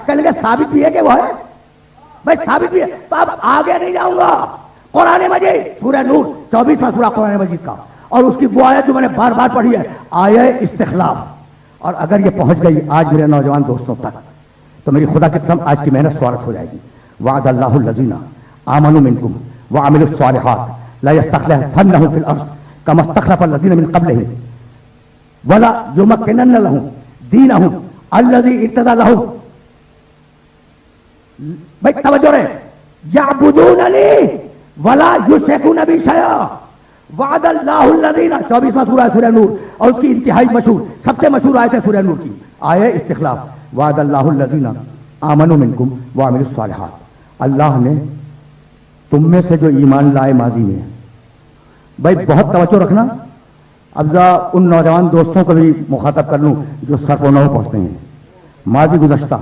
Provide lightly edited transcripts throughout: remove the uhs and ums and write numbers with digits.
کہنے کے ثابت بھی ہے کہ وہ ہے بھائی ثابت بھی ہے. تو اب آگے نہیں جاؤں گا. قرآن مجید سورہ نور 24واں سورہ قرآن مجید کا اور اس کی وہ آیت جو میں نے بار بار پڑھی ہے آیہ استخلاف. اور اگر یہ پہنچ گئی آج میرے نوجوان دوستوں تک تو میری خدا کی قسم آج کی محنت سوارت ہو جائے گی. وعد اللہ الذین آمنوا منکم وعملوا الصالحات لا یستخلفنہم فی الارض کما استخلف الذین من قبلہم ولا یمکنن لهم دینہم الذی ارتضی لهم. بھائی توجہ رہے. یعبدوننی ولا یشرکون بی شیئا. وعد اللہ الذین 24واں سورہ سورہ نور اور اس کی انتہائی مشہور سب سے مشہور آیت ہے سورہ نور کی آیہ استخلاف. وعد اللہ الذین آمنوا منکم وعملوا الصالحات. اللہ نے تم میں سے جو ایمان لائے ماضی میں. بھائی بہت توجہ رکھنا. اب ان نوجوان دوستوں کو بھی مخاطب کر لوں جو سر و نو پہنچتے ہیں. ماضی گزشتہ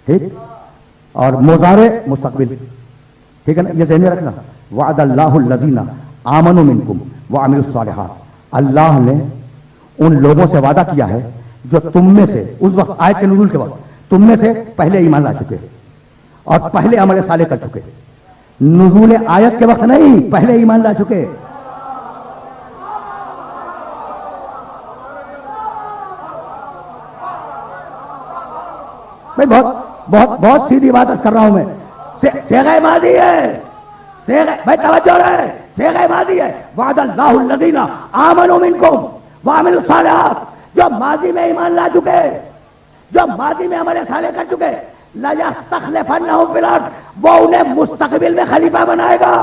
ٹھیک اور مضارع مستقبل ٹھیک ہے نا. یہ ذہن میں رکھنا. وعد اللہ الذین آمنوا منکم وعملوا الصالحات. اللہ نے ان لوگوں سے وعدہ کیا ہے جو تم میں سے اس وقت آیت کے نزول کے وقت تم میں سے پہلے ایمان لا چکے اور پہلے عمل صالح کر چکے. نزول آیت کے وقت نہیں, پہلے ایمان لا چکے. بھائی بہت بہت بہت سیدھی بات کر رہا ہوں میں. صیغہ ماضی ہے. بھائی توجہ رہے. صیغہ ماضی ہے. وعد اللہ الذین آمنوا منکم وعملوا الصالحات. جو ماضی میں ایمان لا چکے, جو ماضی میں عمل صالح کر چکے, لَيَسْتَخْلِفَنَّهُمْ فِي الْأَرْضِ, وہ انہیں مستقبل میں خلیفہ بنائے گا.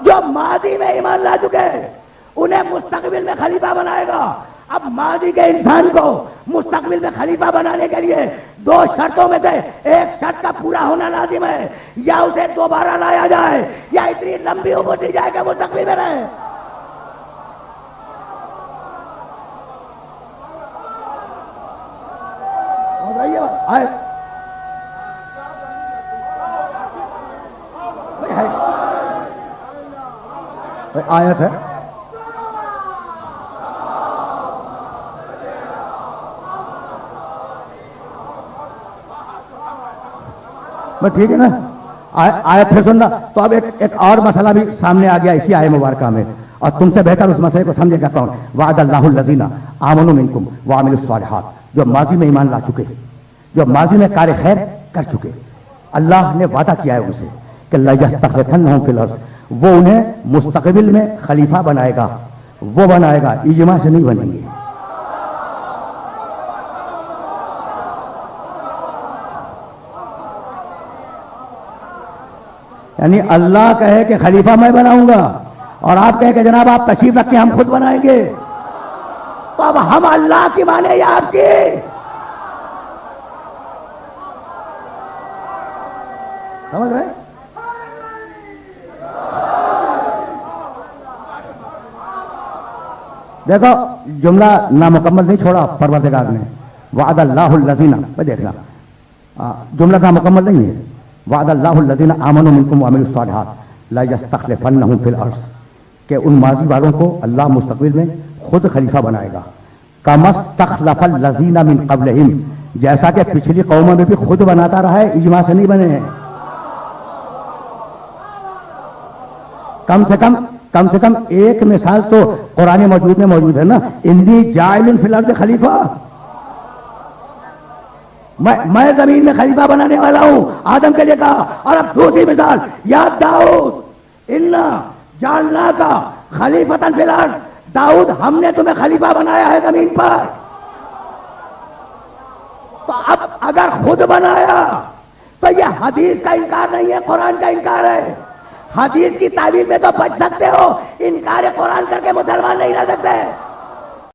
جو ماضی میں ایمان لا چکے انہیں مستقبل میں خلیفہ بنائے گا. اب ماضی کے انسان کو مستقبل میں خلیفہ بنانے کے لیے دو شرطوں میں سے ایک شرط کا پورا ہونا لازم ہے. یا اسے دوبارہ لایا جائے یا اتنی لمبی عمر دی جائے کہ مستقبل میں رہے. آیت ہے ٹھیک ہے نا. آیت ہے سننا. تو اب ایک اور مسئلہ بھی سامنے آ گیا اسی آیت مبارکہ میں اور تم سے بہتر اس مسئلے کو سمجھے گا کون. وعد اللہ الذین آمنوا منکم وعملوا الصالحات. جو ماضی میں ایمان لا چکے, جو ماضی میں کار خیر کر چکے, اللہ نے وعدہ کیا ہے ان سے کہ لَيَسْتَخْلِفَنَّهُمْ فِي الْأَرْضِ, وہ انہیں مستقبل میں خلیفہ بنائے گا. وہ بنائے گا, اجماع سے نہیں بنیں گے. یعنی اللہ کہے کہ خلیفہ میں بناؤں گا اور آپ کہے کہ جناب آپ تشریف رکھ کے ہم خود بنائیں گے. تو اب ہم اللہ کی مانے یا آپ کی؟ سمجھ رہے؟ دیکھو جملہ نامکمل نہیں چھوڑا پروردگار نے. وعد اللہ الذین, دیکھنا جملہ نامکمل نہیں ہے. وعد اللہ الذین آمنوا منکم وعملوا الصالحات لا یستخلفنہم فی الارض, کہ ان ماضی والوں کو اللہ مستقبل میں خود خلیفہ بنائے گا. کما استخلف الذین من قبلہم, جیسا کہ پچھلی قوموں میں بھی خود بناتا رہا ہے, اجماع سے نہیں بنے ہیں. کم سے کم ایک مثال تو قرآن موجود میں موجود ہے نا. انی جاعل فی الارض خلیفہ, میں زمین میں خلیفہ بنانے والا ہوں, آدم کے لیے کہا. اور اب دوسری مثال, یا داؤد انا جعلناک خلیفۃ فی الارض, داؤد ہم نے تمہیں خلیفہ بنایا ہے زمین پر. تو اب اگر خود بنایا تو یہ حدیث کا انکار نہیں ہے, قرآن کا انکار ہے. حدیث کی تعبیر میں تو بچ سکتے ہو, انکار قرآن کر کے مسلمان نہیں رہ سکتے.